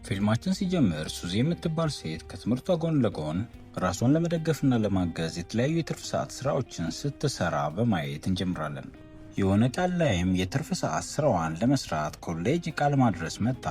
ፊልማችን ሲጀምር ሱዚ የምትባል ሴት ከትምህርቷ ጎን ለጎን ራሷን ለመደገፍና ለማገዝ የተለያዩ የትርፍ ሰዓት ስራዎችን ስትሰራ በማየት እንጀምራለን። የሆነ ቀን ላይም የትርፍ ሰዓት ስራዋን ለመስራት ኮሌጅ ዕቃ ለማድረስ መጣ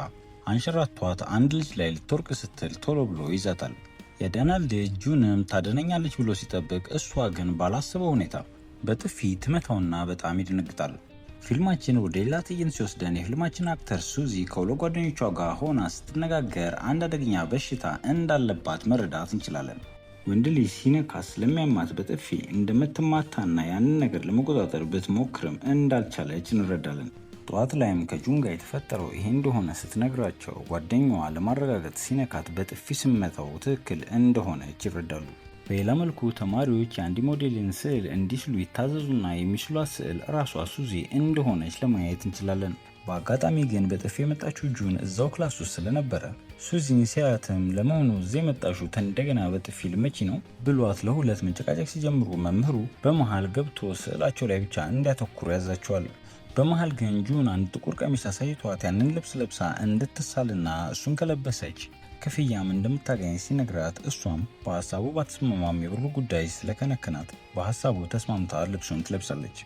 አንሸራቷት አንድ ልጅ ላይ ልትወርቅ ስትል ቶሎ ብሎ ይዛታል። የደህና ልጅ ጁንም ታደነኛለች ብሎ ሲጠብቅ እሷ ግን ባላሰበው ሁኔታ በጥፊ ትመታውና በጣም ይደነግጣል። ፊልማችን ወደ ሌላ ትዕይንት ሲወስደን የፊልማችን አክተር ሱዚ ከሁለት ጓደኞቿ ጋር ሆና ስትነጋገር አንድ አደገኛ በሽታ እንዳለባት መረዳት እንችላለን። ወንድ ልጅ ሲነካት ስለሚያማት በጥፊ እንደምትማታና ያንን ነገር ለመቆጣጠር ብትሞክርም እንዳልቻለች እንረዳለን። ጠዋት ላይም ከጁን ጋር የተፈጠረው ይሄ እንደሆነ ስትነግራቸው ጓደኛዋ ለማረጋገጥ ሲነካት በጥፊ ስመታው ትክክል እንደሆነች ይረዳሉ። በሌላ መልኩ ተማሪዎች የአንዲ ሞዴልን ስዕል እንዲስሉ ይታዘዙና የሚስሏት ስዕል ራሷ ሱዚ እንደሆነች ለማየት እንችላለን። በአጋጣሚ ግን በጥፊ የመጣችው ጁን እዛው ክላስ ውስጥ ስለነበረ ሱዚን ሲያያትም ለመሆኑ እዚህ የመጣሹት እንደገና በጥፊ ልመቺ ነው ብሏት ለሁለት መጨቃጨቅ ሲጀምሩ መምህሩ በመሃል ገብቶ ስዕላቸው ላይ ብቻ እንዲያተኩሩ ያዛቸዋል። በመሃል ግን ጁን አንድ ጥቁር ቀሚስ አሳይቷት ያንን ልብስ ለብሳ እንድትሳልና እሱን ከለበሰች ክፍያም እንደምታገኝ ሲነግራት እሷም በሀሳቡ ባትስማማም የብሩ ጉዳይ ስለከነከናት በሀሳቡ ተስማምታ ልብሱን ትለብሳለች።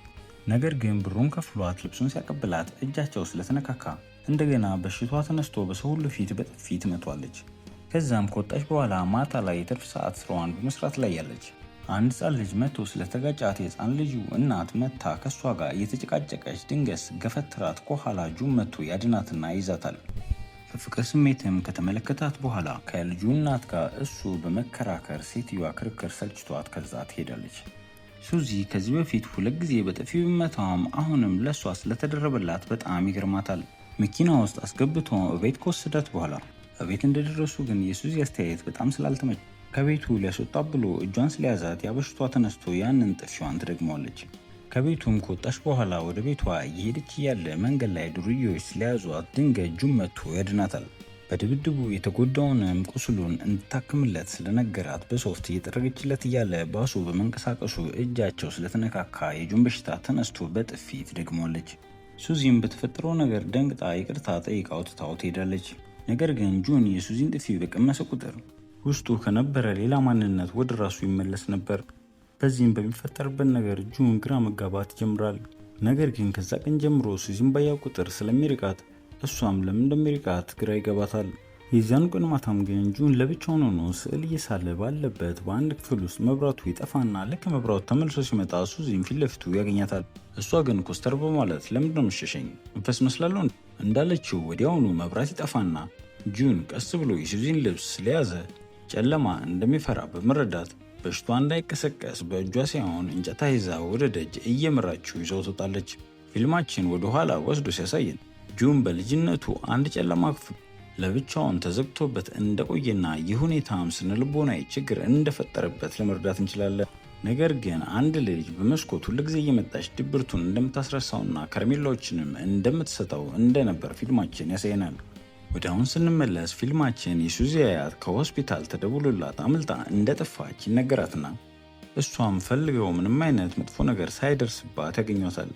ነገር ግን ብሩን ከፍሏት ልብሱን ሲያቀብላት እጃቸው ስለተነካካ እንደገና በሽቷ ተነስቶ በሰው ሁሉ ፊት በጥፊ ትመቷለች። ከዛም ከወጣች በኋላ ማታ ላይ የትርፍ ሰዓት ስራዋን በመስራት ላይ ያለች አንድ ህፃን ልጅ መቶ ስለተጋጫት የህፃን ልጁ እናት መታ ከሷ ጋር እየተጨቃጨቀች ድንገት ገፈትራት ከኋላ ጁን መቶ ያድናትና ይዛታል። በፍቅር ስሜትም ከተመለከታት በኋላ ከልጁ እናት ጋር እሱ በመከራከር ሴትዮዋ ክርክር ሰልችቷት ከዛ ትሄዳለች። ሱዚ ከዚህ በፊት ሁለት ጊዜ በጥፊ ቢመታውም አሁንም ለሷ ስለተደረበላት በጣም ይገርማታል። መኪና ውስጥ አስገብቶ እቤት ከወሰዳት በኋላ እቤት እንደደረሱ ግን የሱዚ አስተያየት በጣም ስላልተመቸ ከቤቱ ሊያስወጣ ብሎ እጇን ስለያዛት ያበሽቷ ተነስቶ ያንን ጥፊዋን ትደግመዋለች። ከቤቱም ከወጣች በኋላ ወደ ቤቷ እየሄደች እያለ መንገድ ላይ ዱርዬዎች ስለያዟት ድንገት ጁን መቶ ያድናታል። በድብድቡ የተጎዳውንም ቁስሉን እንድታክምለት ስለነገራት በሶፍት እየጠረገችለት እያለ ባሱ በመንቀሳቀሱ እጃቸው ስለተነካካ የጁን በሽታ ተነስቶ በጥፊ ትደግመዋለች። ሱዚም በተፈጠረው ነገር ደንግጣ ይቅርታ ጠይቃው ትታው ትሄዳለች። ነገር ግን ጁን የሱዚን ጥፊ በቀመሰ ቁጥር ውስጡ ከነበረ ሌላ ማንነት ወደ ራሱ ይመለስ ነበር። በዚህም በሚፈጠርበት ነገር ጁን ግራ መጋባት ይጀምራል። ነገር ግን ከዛ ቀን ጀምሮ ሱዚን ባያ ቁጥር ስለሚርቃት እሷም ለምን እንደሚርቃት ግራ ይገባታል። የዚያን ቀን ማታም ግን ጁን ለብቻውን ሆኖ ስዕል እየሳለ ባለበት በአንድ ክፍል ውስጥ መብራቱ ይጠፋና ልክ መብራቱ ተመልሶ ሲመጣ ሱዚን ፊት ለፊቱ ያገኛታል። እሷ ግን ኮስተር በማለት ለምንድነው የምትሸሸኝ መንፈስ መስላለሁ እንዳለችው ወዲያውኑ መብራት ይጠፋና ጁን ቀስ ብሎ የሱዚን ልብስ ስለያዘ ጨለማ እንደሚፈራ በመረዳት በሽቷ እንዳይቀሰቀስ በእጇ ሳይሆን እንጨታ ይዛ ወደ ደጅ እየመራችው ይዘው ትወጣለች። ፊልማችን ወደ ኋላ ወስዶ ሲያሳየን ጁን በልጅነቱ አንድ ጨለማ ክፍል ለብቻውን ተዘግቶበት እንደቆየና ይህ ሁኔታም ስነልቦናዊ ችግር እንደፈጠረበት ለመረዳት እንችላለን። ነገር ግን አንድ ልጅ በመስኮት ሁልጊዜ እየመጣች ድብርቱን እንደምታስረሳውና ከረሜላዎችንም እንደምትሰጠው እንደነበር ፊልማችን ያሳየናል። ወደ አሁን ስንመለስ ፊልማችን የሱዚ አያት ከሆስፒታል ተደውሎላት አምልጣ እንደጠፋች ይነገራትና እሷም ፈልገው ምንም አይነት መጥፎ ነገር ሳይደርስባት ያገኟታል።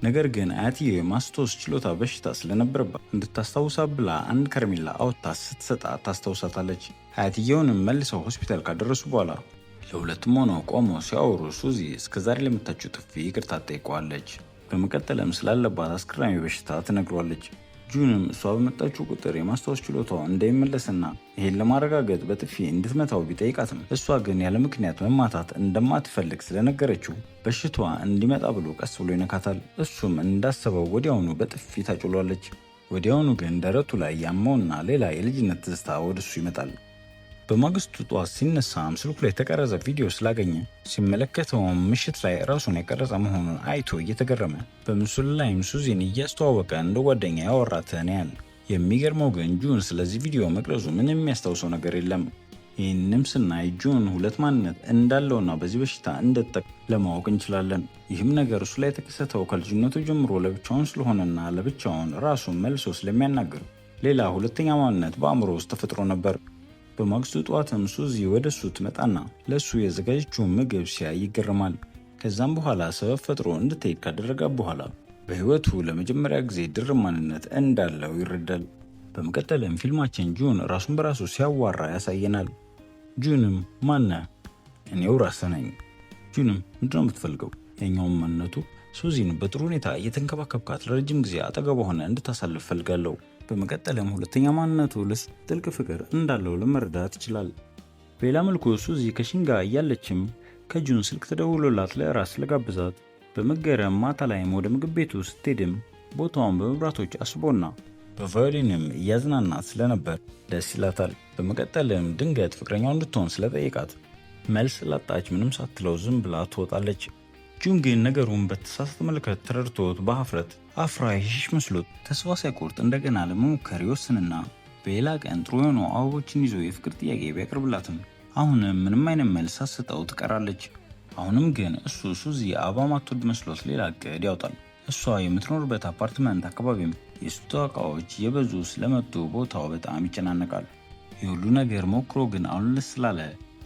ነገር ግን አያትየው የማስታወስ ችሎታ በሽታ ስለነበረባት እንድታስታውሳ ብላ አንድ ከረሜላ አውጥታ ስትሰጣት ታስታውሳታለች። አያትየውንም መልሰው ሆስፒታል ካደረሱ በኋላ ለሁለቱም ሆነው ቆመው ሲያወሩ ሱዚ እስከዛሬ ለመታችው ጥፊ ይቅርታ ጠይቀዋለች። በመቀጠልም ስላለባት አስገራሚ በሽታ ትነግሯለች። ጁንም እሷ በመጣችው ቁጥር የማስታወስ ችሎታው እንዳይመለስና ይሄን ለማረጋገጥ በጥፊ እንድትመታው ቢጠይቃትም እሷ ግን ያለ ምክንያት መማታት እንደማትፈልግ ስለነገረችው በሽታዋ እንዲመጣ ብሎ ቀስ ብሎ ይነካታል። እሱም እንዳሰበው ወዲያውኑ በጥፊ ታጭሏለች። ወዲያውኑ ግን ደረቱ ላይ ያመውና ሌላ የልጅነት ትዝታ ወደሱ ይመጣል። በማግስቱ ጠዋት ሲነሳም ስልኩ ላይ የተቀረጸ ቪዲዮ ስላገኘ ሲመለከተውም ምሽት ላይ ራሱን የቀረጸ መሆኑን አይቶ እየተገረመ በምስሉ ላይም ሱዚን እያስተዋወቀ እንደ ጓደኛ ያወራት ያያል። የሚገርመው ግን ጁን ስለዚህ ቪዲዮ መቅረጹ ምንም የሚያስታውሰው ነገር የለም። ይህንም ስናይ ጁን ሁለት ማንነት እንዳለውና በዚህ በሽታ እንደተጠቃ ለማወቅ እንችላለን። ይህም ነገር እሱ ላይ የተከሰተው ከልጅነቱ ጀምሮ ለብቻውን ስለሆነና ለብቻውን ራሱን መልሶ ስለሚያናግር ሌላ ሁለተኛ ማንነት በአእምሮ ውስጥ ተፈጥሮ ነበር። በማግስቱ ጠዋትም ሱዚ ወደ እሱ ትመጣና ለእሱ የዘጋጀችውን ምግብ ሲያይ ይገርማል። ከዛም በኋላ ሰበብ ፈጥሮ እንድትሄድ ካደረጋ በኋላ በህይወቱ ለመጀመሪያ ጊዜ ድርብ ማንነት እንዳለው ይረዳል። በመቀጠልም ፊልማችን ጁን ራሱን በራሱ ሲያዋራ ያሳየናል። ጁንም ማነ? እኔው ራስህ ነኝ። ጁንም ምንድነው የምትፈልገው? የኛውም ማንነቱ ሱዚን በጥሩ ሁኔታ እየተንከባከብካት ለረጅም ጊዜ አጠገቧ ሆነ እንድታሳልፍ ፈልጋለሁ። በመቀጠልም ሁለተኛ ማንነቱ ጥልቅ ፍቅር እንዳለው ለመረዳት ይችላል። በሌላ መልኩ ሱዚ ከሺን ጋር እያለችም ከጁን ስልክ ተደውሎላት ለእራት ስለጋብዛት በመገረም ማታ ላይም ወደ ምግብ ቤቱ ስትሄድም ቦታውን በመብራቶች አስቦና በቫዮሊንም እያዝናናት ስለነበር ደስ ይላታል። በመቀጠልም ድንገት ፍቅረኛው እንድትሆን ስለጠየቃት መልስ ላጣች ምንም ሳትለው ዝም ብላ ትወጣለች። ጁን ግን ነገሩን በተሳሳተ መልኩ ተረድቶት በሀፍረት አፍራ የሽሽ መስሎት ተስፋ ሳይቆርጥ እንደገና ለመሞከር ይወስንና በሌላ ቀን ጥሩ የሆኑ አበቦችን ይዞ የፍቅር ጥያቄ ቢያቀርብላትም አሁንም ምንም አይነት መልስ ሳትሰጠው ትቀራለች። አሁንም ግን እሱ ሱዚ አበባ ማትወድ መስሎት ሌላ እቅድ ያወጣል። እሷ የምትኖርበት አፓርትመንት አካባቢም የስጦታ እቃዎች የበዙ ስለመጡ ቦታው በጣም ይጨናነቃል። የሁሉ ነገር ሞክሮ ግን አልሆንለት ስላለ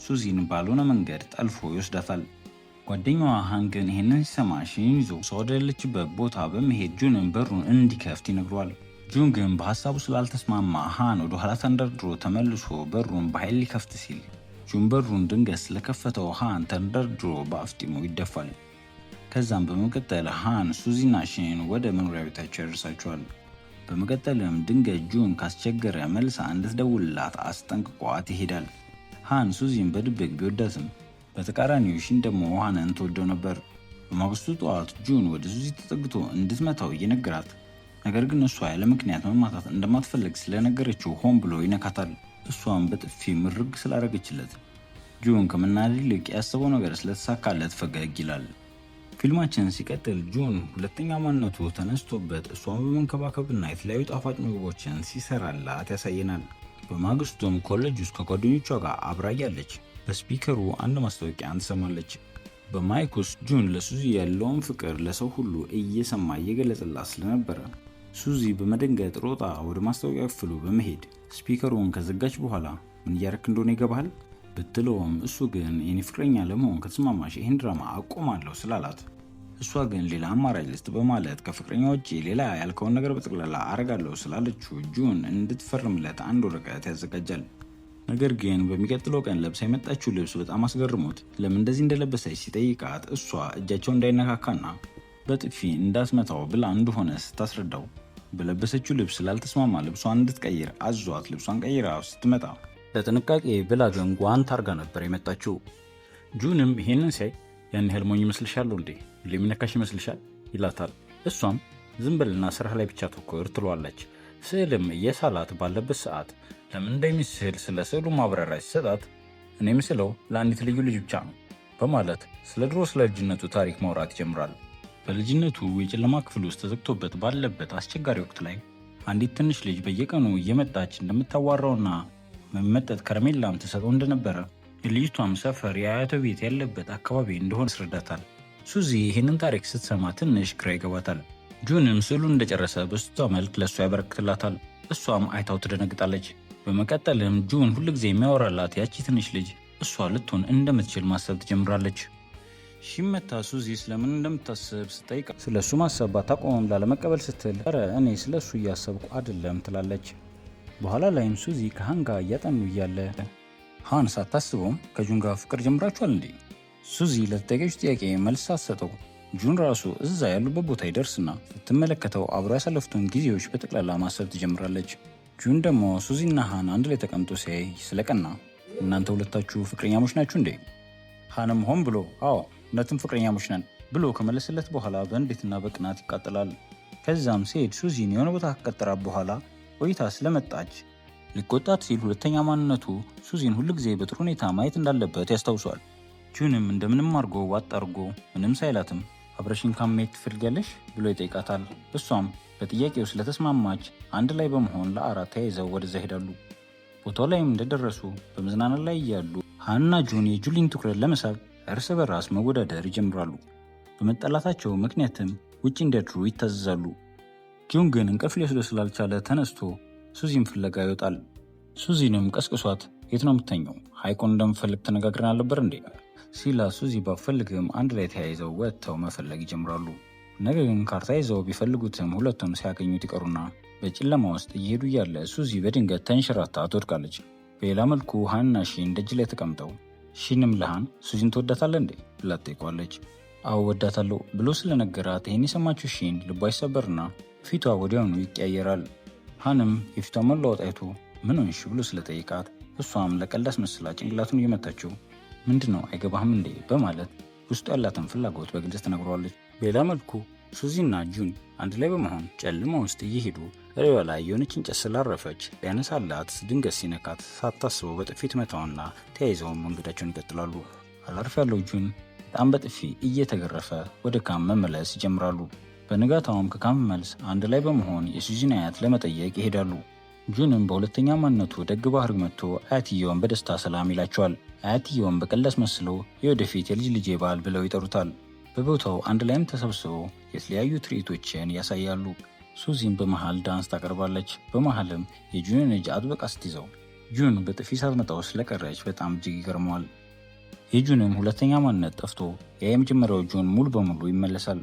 ሱዚን ባልሆነ መንገድ ጠልፎ ይወስዳታል። ጓደኛዋ ሃን ግን ይህንን ሲሰማ ሺን ይዞ እሷ ወደሌለችበት ቦታ በመሄድ ጁንን በሩን እንዲከፍት ይነግሯል። ጁን ግን በሀሳቡ ስላልተስማማ ሃን ወደ ኋላ ተንደርድሮ ተመልሶ በሩን በኃይል ሊከፍት ሲል ጁን በሩን ድንገት ስለከፈተው ሃን ተንደርድሮ በአፍጢሙ ይደፋል። ከዛም በመቀጠል ሃን ሱዚና ሺን ወደ መኖሪያ ቤታቸው ያደርሳቸዋል። በመቀጠልም ድንገት ጁን ካስቸገረ መልሳ እንድትደውልላት አስጠንቅቋት ይሄዳል። ሃን ሱዚን በድብቅ ቢወዳትም በተቃራኒው ሺን ደግሞ ሃንን ትወደው ነበር። በማግስቱ ጠዋት ጁን ወደ ሱዚ ተጠግቶ እንድትመታው እየነገራት ነገር ግን እሷ ያለ ምክንያት መማታት እንደማትፈልግ ስለነገረችው ሆን ብሎ ይነካታል። እሷም በጥፊ ምርግ ስላደረገችለት ጁን ከመናደድ ይልቅ ያሰበው ነገር ስለተሳካለት ፈገግ ይላል። ፊልማችን ሲቀጥል ጁን ሁለተኛ ማንነቱ ተነስቶበት እሷን በመንከባከብና የተለያዩ ጣፋጭ ምግቦችን ሲሰራላት ያሳየናል። በማግስቱም ኮሌጅ ውስጥ ከጓደኞቿ ጋር አብራ እያለች በስፒከሩ አንድ ማስታወቂያ ትሰማለች። በማይክ ውስጥ ጁን ለሱዚ ያለውን ፍቅር ለሰው ሁሉ እየሰማ እየገለጸላት ስለነበረ ሱዚ በመደንገጥ ሮጣ ወደ ማስታወቂያ ክፍሉ በመሄድ ስፒከሩን ከዘጋች በኋላ ምን እያረክ እንደሆነ ይገባሃል ብትለውም እሱ ግን የኔ ፍቅረኛ ለመሆን ከተስማማሽ ይህን ድራማ አቆማለሁ ስላላት እሷ ግን ሌላ አማራጭ ልስጥ በማለት ከፍቅረኛ ውጭ ሌላ ያልከውን ነገር በጠቅላላ አረጋለሁ ስላለችው ጁን እንድትፈርምለት አንድ ወረቀት ያዘጋጃል። ነገር ግን በሚቀጥለው ቀን ለብሳ የመጣችው ልብስ በጣም አስገርሞት ለምን እንደዚህ እንደለበሰች ሲጠይቃት እሷ እጃቸው እንዳይነካካና በጥፊ እንዳትመታው ብላ እንደሆነ ስታስረዳው በለበሰችው ልብስ ስላልተስማማ ልብሷን እንድትቀይር አዟት ልብሷን ቀይራ ስትመጣ ለጥንቃቄ ብላ ግን ጓንት አርጋ ነበር የመጣችው። ጁንም ይሄንን ሲያይ ያን ያህል ሞኝ ይመስልሻል እንዴ? ለሚነካሽ ይመስልሻል? ይላታል። እሷም ዝም በልና ስራ ላይ ብቻ ትኩር ትሏለች። ስዕልም እየሳላት ባለበት ሰዓት ለምን እንደሚስል ስለ ስዕሉ ማብራሪያ ሲሰጣት እኔ ምስለው ለአንዲት ልዩ ልጅ ብቻ ነው በማለት ስለ ድሮ ስለ ልጅነቱ ታሪክ ማውራት ይጀምራል። በልጅነቱ የጨለማ ክፍል ውስጥ ተዘግቶበት ባለበት አስቸጋሪ ወቅት ላይ አንዲት ትንሽ ልጅ በየቀኑ እየመጣች እንደምታዋራውና መመጠጥ ከረሜላም ትሰጠው እንደነበረ የልጅቷም ሰፈር የአያቷ ቤት ያለበት አካባቢ እንደሆነ ያስረዳታል። ሱዚ ይህንን ታሪክ ስትሰማ ትንሽ ግራ ይገባታል። ጁንም ስዕሉን እንደጨረሰ በስጦታ መልክ ለእሷ ያበረክትላታል። እሷም አይታው ትደነግጣለች። በመቀጠልም ጁን ሁልጊዜ የሚያወራላት ያቺ ትንሽ ልጅ እሷ ልትሆን እንደምትችል ማሰብ ትጀምራለች። ሺመታ ሱዚ ስለምን እንደምታስብ ስጠይቅ ስለ እሱ ማሰብ ባታቆምም ላለመቀበል ስትል ኧረ እኔ ስለ እሱ እያሰብኩ አይደለም ትላለች። በኋላ ላይም ሱዚ ከሃን ጋር እያጠኑ እያለ ሃን ሳታስበውም ከጁን ጋር ፍቅር ጀምራችኋል እንዴ? ሱዚ ለተጠየቀችው ጥያቄ መልስ ሳትሰጠው ጁን ራሱ እዛ ያሉበት ቦታ ይደርስና ስትመለከተው አብሮ ያሳለፉትን ጊዜዎች በጠቅላላ ማሰብ ትጀምራለች። ጁን ደግሞ ሱዚና ሃን አንድ ላይ ተቀምጦ ሲያይ ስለቀና እናንተ ሁለታችሁ ፍቅረኛሞች ናችሁ እንዴ? ሃንም ሆን ብሎ አዎ እውነትም ፍቅረኛሞች ነን ብሎ ከመለሰለት በኋላ በንዴትና በቅናት ይቃጠላል። ከዛም ሲሄድ ሱዚን የሆነ ቦታ ከቀጠራት በኋላ ቆይታ ስለመጣች ሊቆጣት ሲል ሁለተኛ ማንነቱ ሱዚን ሁልጊዜ በጥሩ ሁኔታ ማየት እንዳለበት ያስታውሷል። ጁንም እንደምንም አድርጎ ዋጥ አድርጎ ምንም ሳይላትም አብረሽኝ ካሜት ትፈልጊያለሽ ብሎ ይጠይቃታል። እሷም በጥያቄው ስለተስማማች አንድ ላይ በመሆን ለአራት ተያይዘው ወደዛ ሄዳሉ። ቦታው ላይም እንደደረሱ በመዝናናት ላይ እያሉ ሃንና ጁን የጁሊን ትኩረት ለመሳብ እርስ በራስ መወዳደር ይጀምራሉ። በመጠላታቸው ምክንያትም ውጪ እንዲያድሩ ይታዘዛሉ። ጁን ግን እንቅልፍ ሊወስደው ስላልቻለ ተነስቶ ሱዚን ፍለጋ ይወጣል። ሱዚንም ቀስቅሷት የት ነው የምተኘው? ሐይቁን እንደምፈልግ ተነጋግረን አልነበር እንዴ ሲላ ሱዚ ባፈልግም አንድ ላይ ተያይዘው ወጥተው መፈለግ ይጀምራሉ። ነገር ግን ካርታ ይዘው ቢፈልጉትም ሁለቱም ሲያገኙት ይቀሩና በጨለማ ውስጥ እየሄዱ እያለ ሱዚ በድንገት ተንሸራታ ትወድቃለች። በሌላ መልኩ ሃንና ሺን ደጅ ላይ ተቀምጠው ሺንም ለሃን ሱዚን ትወዳታለህ እንዴ ብላ ትጠይቀዋለች። አዎ ወዳታለሁ ብሎ ስለነገራት ይህን የሰማችው ሺን ልቧ ይሰበርና ፊቷ ወዲያውኑ ይቀያየራል። ሃንም የፊቷ መለዋወጥ አይቶ ምን ሆንሽ ብሎ ስለጠይቃት እሷም ለቀልድ አስመስላ ጭንቅላቱን እየመታችው ምንድነው አይገባህም እንዴ በማለት ውስጡ ያላትን ፍላጎት በግልጽ ትነግረዋለች። በሌላ መልኩ ሱዚና ጁን አንድ ላይ በመሆን ጨለማ ውስጥ እየሄዱ ሬዋ ላይ የሆነች እንጨት ስላረፈች ሊያነሳላት ድንገት ሲነካት ሳታስበው በጥፊ ትመታውና ተያይዘውም መንገዳቸውን ይቀጥላሉ። አላርፍ ያለው ጁን በጣም በጥፊ እየተገረፈ ወደ ካምፕ መመለስ ይጀምራሉ። በንጋታውም ከካምፕ መልስ አንድ ላይ በመሆን የሱዚን አያት ለመጠየቅ ይሄዳሉ። ጁንም በሁለተኛ ማንነቱ ደግ ባህሪ መጥቶ አያትየውን በደስታ ሰላም ይላቸዋል። አያትየውን በቀልድ አስመስለው የወደፊት የልጅ ልጄ ባል ብለው ይጠሩታል። በቦታው አንድ ላይም ተሰብስበው የተለያዩ ትርኢቶችን ያሳያሉ። ሱዚም በመሃል ዳንስ ታቀርባለች። በመሃልም የጁንን እጅ አጥብቃ ስትይዘው ጁን በጥፊ ሳትመታው ስለቀረች በጣም እጅግ ይገርመዋል። የጁንም ሁለተኛ ማንነት ጠፍቶ የመጀመሪያው ጁን ሙሉ በሙሉ ይመለሳል።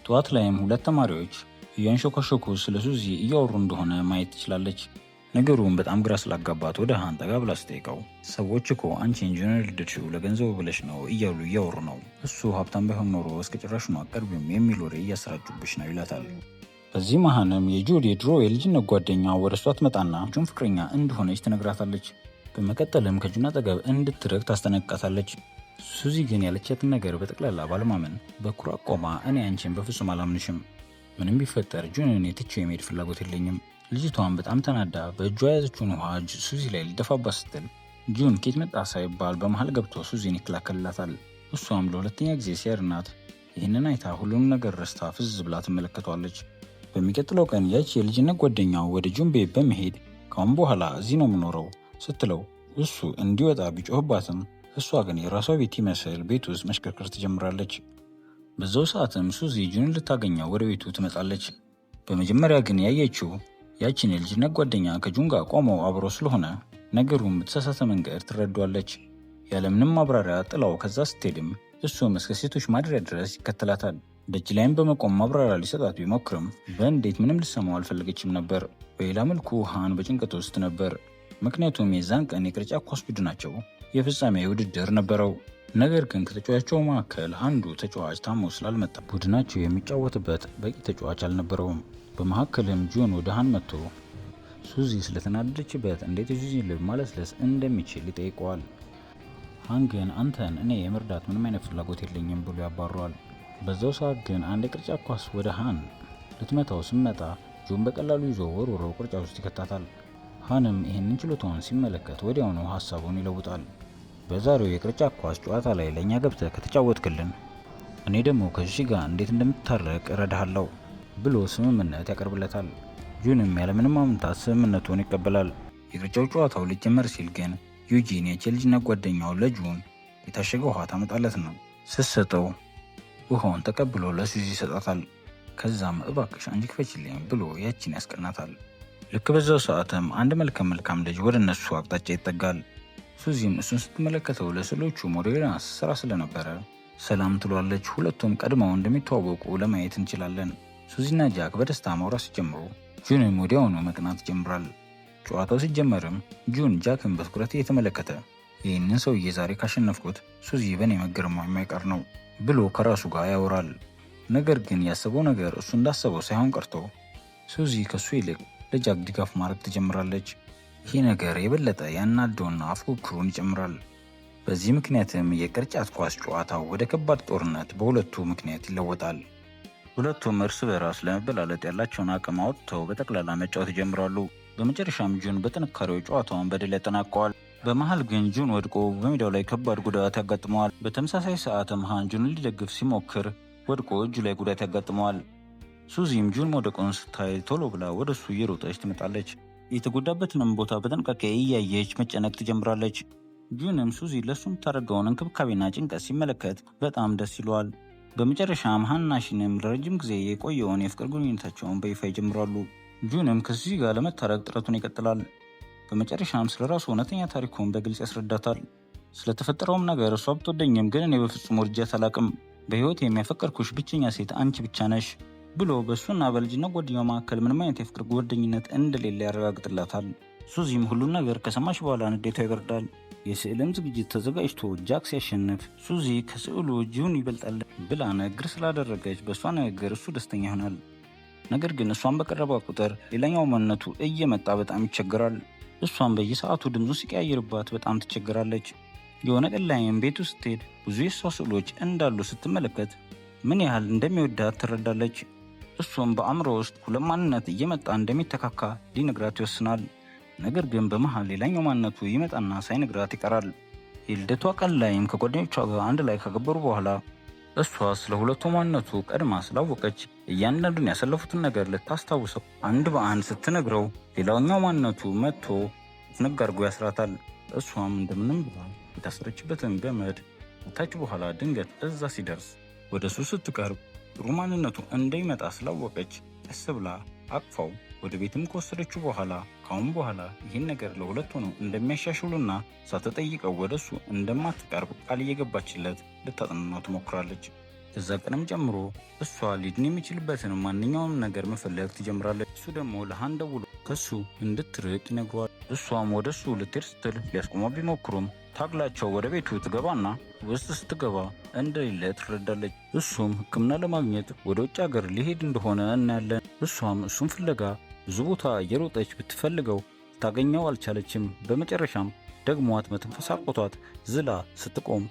ጠዋት ላይም ሁለት ተማሪዎች እያንሾካሾኩ ስለ ሱዚ እያወሩ እንደሆነ ማየት ትችላለች። ነገሩን በጣም ግራ ስላጋባት ወደ ሃን ጠጋ ብላ ስትጠይቀው ሰዎች እኮ አንቺን ጁን ልደድሽው ለገንዘቡ ብለሽ ነው እያሉ እያወሩ ነው። እሱ ሀብታም ባይሆን ኖሮ እስከ ጭራሹ ነው አቀርቢም የሚል ወሬ እያሰራጩብሽ ነው ይላታል። በዚህ መሃንም የጁድ የድሮ የልጅነት ጓደኛ ወደ እሷ ትመጣና ጁን ፍቅረኛ እንደሆነች ትነግራታለች። በመቀጠልም ከጁን አጠገብ እንድትርቅ ታስጠነቅቃታለች። ሱዚ ግን ያለቻትን ነገር በጠቅላላ ባለማመን በኩራት ቆማ እኔ አንቺን በፍጹም አላምንሽም፣ ምንም ቢፈጠር ጁንን የትቼው የመሄድ ፍላጎት የለኝም። ልጅቷን በጣም ተናዳ በእጇ የያዘችውን ውሃ ሱዚ ላይ ሊደፋባት ስትል ጁን ኬት መጣ ሳይባል በመሃል ገብቶ ሱዚን ይከላከልላታል። እሷም ለሁለተኛ ጊዜ ሲያድናት ይህንን አይታ ሁሉንም ነገር ረስታ ፍዝ ብላ ትመለከቷለች። በሚቀጥለው ቀን ያቺ የልጅነት ጓደኛው ወደ ጁን ቤት በመሄድ ካሁን በኋላ እዚህ ነው የምኖረው ስትለው እሱ እንዲወጣ ቢጮህባትም እሷ ግን የራሷ ቤት ይመስል ቤት ውስጥ መሽከርከር ትጀምራለች። በዛው ሰዓትም ሱዚ ጁንን ልታገኘው ወደ ቤቱ ትመጣለች። በመጀመሪያ ግን ያየችው ያችን የልጅነት ጓደኛ ከጁን ጋር ቆመው አብሮ ስለሆነ ነገሩን በተሳሳተ መንገድ ትረዷለች። ያለምንም ማብራሪያ ጥላው ከዛ ስትሄድም እሱም እስከ ሴቶች ማደሪያ ድረስ ይከተላታል። ደጅ ላይም በመቆም ማብራሪያ ሊሰጣት ቢሞክርም በእንዴት ምንም ልሰማው አልፈለገችም ነበር። በሌላ መልኩ ሃን በጭንቀት ውስጥ ነበር። ምክንያቱም የዛን ቀን የቅርጫት ኳስ ቡድናቸው የፍጻሜ ውድድር ነበረው። ነገር ግን ከተጫዋቾቹ መካከል አንዱ ተጫዋች ታሞ ስላልመጣ ቡድናቸው የሚጫወትበት በቂ ተጫዋች አልነበረውም። በመካከልም ጁን ወደ ሃን መጥቶ ሱዚ ስለተናደደችበት እንዴት የሱዚን ልብ ማለስለስ እንደሚችል ይጠይቀዋል። ሃን ግን አንተን እኔ የመርዳት ምንም አይነት ፍላጎት የለኝም ብሎ ያባረዋል። በዛው ሰዓት ግን አንድ የቅርጫት ኳስ ወደ ሃን ልትመታው ስመጣ ጁን በቀላሉ ይዞ ወርውሮ ቅርጫት ውስጥ ይከታታል። ሃንም ይህንን ችሎታውን ሲመለከት ወዲያውኑ ሀሳቡን ይለውጣል። በዛሬው የቅርጫት ኳስ ጨዋታ ላይ ለእኛ ገብተህ ከተጫወትክልን እኔ ደግሞ ከሺ ጋር እንዴት እንደምታረቅ እረዳሃለሁ ብሎ ስምምነት ያቀርብለታል። ጁንም ያለምንም ማመንታት ስምምነቱን ይቀበላል። የቅርጫው ጨዋታው ሊጀመር ሲል ግን ዩጂን የልጅነት ጓደኛው ለጁን የታሸገ ውሃ ታመጣለት ነው። ስትሰጠው ውሃውን ተቀብሎ ለሱዚ ይሰጣታል። ከዛም እባክሽ አንቺ ክፈችልኝ ብሎ ያቺን ያስቀናታል። ልክ በዛው ሰዓትም አንድ መልካም ልጅ ወደ እነሱ አቅጣጫ ይጠጋል። ሱዚም እሱን ስትመለከተው ለስዕሎቹ ሞዴል ስራ ስለነበረ ሰላም ትሏለች። ሁለቱም ቀድመው እንደሚተዋወቁ ለማየት እንችላለን። ሱዚና ጃክ በደስታ ማውራት ሲጀምሩ ጁንም ወዲያውኑ መቅናት ይጀምራል። ጨዋታው ሲጀመርም ጁን ጃክን በትኩረት እየተመለከተ ይህንን ሰውዬ ዛሬ ካሸነፍኩት ሱዚ በእኔ መገረሟ የማይቀር ነው ብሎ ከራሱ ጋር ያወራል። ነገር ግን ያሰበው ነገር እሱ እንዳሰበው ሳይሆን ቀርቶ ሱዚ ከሱ ይልቅ ለጃክ ድጋፍ ማድረግ ትጀምራለች። ይህ ነገር የበለጠ ያናደውና ፉክክሩን ይጨምራል። በዚህ ምክንያትም የቅርጫት ኳስ ጨዋታው ወደ ከባድ ጦርነት በሁለቱ ምክንያት ይለወጣል። ሁለቱም እርስ በራስ ለመበላለጥ ያላቸውን አቅም አውጥተው በጠቅላላ መጫወት ይጀምራሉ። በመጨረሻም ጁን በጥንካሬው ጨዋታውን በድል ያጠናቀዋል። በመሃል ግን ጁን ወድቆ በሜዳው ላይ ከባድ ጉዳት ያጋጥመዋል። በተመሳሳይ ሰዓትም ሃን ጁንን ሊደግፍ ሲሞክር ወድቆ እጁ ላይ ጉዳት ያጋጥመዋል። ሱዚም ጁን መውደቁን ስታይ ቶሎ ብላ ወደ እሱ እየሮጠች ትመጣለች። የተጎዳበትንም ቦታ በጥንቃቄ እያየች መጨነቅ ትጀምራለች። ጁንም ሱዚ ለእሱ የምታደርገውን እንክብካቤና ጭንቀት ሲመለከት በጣም ደስ ይለዋል። በመጨረሻም ሃንና ሺንም ለረጅም ጊዜ የቆየውን የፍቅር ግንኙነታቸውን በይፋ ይጀምራሉ። ጁንም ከሱዚ ጋር ለመታረቅ ጥረቱን ይቀጥላል። በመጨረሻም ስለ ራሱ እውነተኛ ታሪኩን በግልጽ ያስረዳታል። ስለተፈጠረውም ነገር እሷ ብትወደኝም ግን እኔ በፍጹም ወድጃት አላቅም። በሕይወት የሚያፈቀርኩሽ ብቸኛ ሴት አንቺ ብቻ ነሽ። ብሎ በእሱና በልጅነት ጓደኛው መካከል ምንም አይነት የፍቅር ጓደኝነት እንደሌለ ያረጋግጥላታል። ሱዚም ሁሉን ነገር ከሰማች በኋላ ንዴቷ ይበርዳል። የስዕልም ዝግጅት ተዘጋጅቶ ጃክ ሲያሸንፍ ሱዚ ከስዕሉ ጁን ይበልጣል ብላ ንግግር ስላደረገች በእሷ ንግግር እሱ ደስተኛ ይሆናል። ነገር ግን እሷን በቀረበ ቁጥር ሌላኛው ማንነቱ እየመጣ በጣም ይቸገራል። እሷን በየሰዓቱ ድምፁ ሲቀያየርባት በጣም ትቸገራለች። የሆነ ቀን ላይም ቤቱ ስትሄድ ብዙ የሷ ስዕሎች እንዳሉ ስትመለከት ምን ያህል እንደሚወዳት ትረዳለች። እሱም በአእምሮ ውስጥ ሁለት ማንነት እየመጣ እንደሚተካካ ሊነግራት ይወስናል። ነገር ግን በመሃል ሌላኛው ማንነቱ ይመጣና ሳይነግራት ይቀራል። የልደቷ ቀን ላይም ከጓደኞቿ ጋር አንድ ላይ ካከበሩ በኋላ እሷ ስለ ሁለቱ ማንነቱ ቀድማ ስላወቀች እያንዳንዱን ያሳለፉትን ነገር ልታስታውሰው አንድ በአንድ ስትነግረው ሌላኛው ማንነቱ መጥቶ ዝንግ አድርጎ ያስራታል። እሷም እንደምንም ብላ የታሰረችበትን ገመድ ታች በኋላ ድንገት እዛ ሲደርስ ወደ እሱ ስትቀርብ ጥሩ ማንነቱ እንደሚመጣ ስላወቀች ቀስ ብላ አቅፋው ወደ ቤትም ከወሰደችው በኋላ ካሁን በኋላ ይህን ነገር ለሁለቱ ነው እንደሚያሻሽሉና ሳትጠይቀው ወደ እሱ እንደማትቀርብ ቃል እየገባችለት ልታጽናናው ትሞክራለች። ከዛ ቀንም ጀምሮ እሷ ሊድን የሚችልበትን ማንኛውም ነገር መፈለግ ትጀምራለች። እሱ ደግሞ ለሃን ደውሎ ከሱ እንድትርቅ ይነግረዋል። እሷም ወደ እሱ ልትሄድ ስትል ሊያስቆማ ቢሞክሩም ታግላቸው ወደ ቤቱ ትገባና ውስጥ ስትገባ እንደሌለ ትረዳለች። እሱም ሕክምና ለማግኘት ወደ ውጭ ሀገር ሊሄድ እንደሆነ እናያለን። እሷም እሱን ፍለጋ ብዙ ቦታ እየሮጠች ብትፈልገው ታገኘው አልቻለችም። በመጨረሻም ደግሟት መተንፈስ አቅቷት ዝላ ስትቆም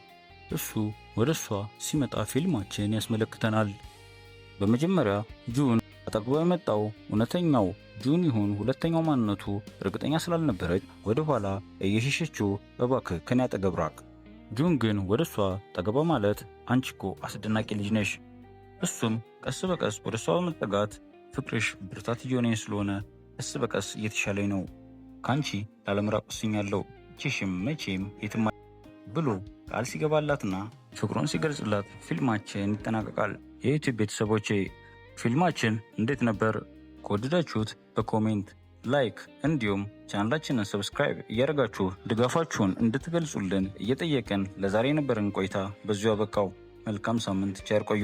እሱ ወደ እሷ ሲመጣ ፊልማችን ያስመለክተናል። በመጀመሪያ ጁን አጠግቦ የመጣው እውነተኛው ጁን ይሁን ሁለተኛው ማንነቱ እርግጠኛ ስላልነበረች ወደ ኋላ እየሸሸችው እባክህ ከኔ አጠገብ ራቅ። ጁን ግን ወደ እሷ ጠገባ ማለት አንቺ እኮ አስደናቂ ልጅ ነሽ። እሱም ቀስ በቀስ ወደ እሷ በመጠጋት ፍቅርሽ ብርታት እየሆነኝ ስለሆነ ቀስ በቀስ እየተሻለኝ ነው፣ ካንቺ ላለመራቅ ወስኛለሁ፣ እቺሽም መቼም የትም ብሎ ቃል ሲገባላትና ፍቅሩን ሲገልጽላት ፊልማችን ይጠናቀቃል። የዩቲዩብ ቤተሰቦቼ ፊልማችን እንዴት ነበር? ከወደዳችሁት በኮሜንት ላይክ እንዲሁም ቻናላችንን ሰብስክራይብ እያደረጋችሁ ድጋፋችሁን እንድትገልጹልን እየጠየቅን ለዛሬ የነበረን ቆይታ በዚሁ አበቃው። መልካም ሳምንት፣ ቸር ቆዩ።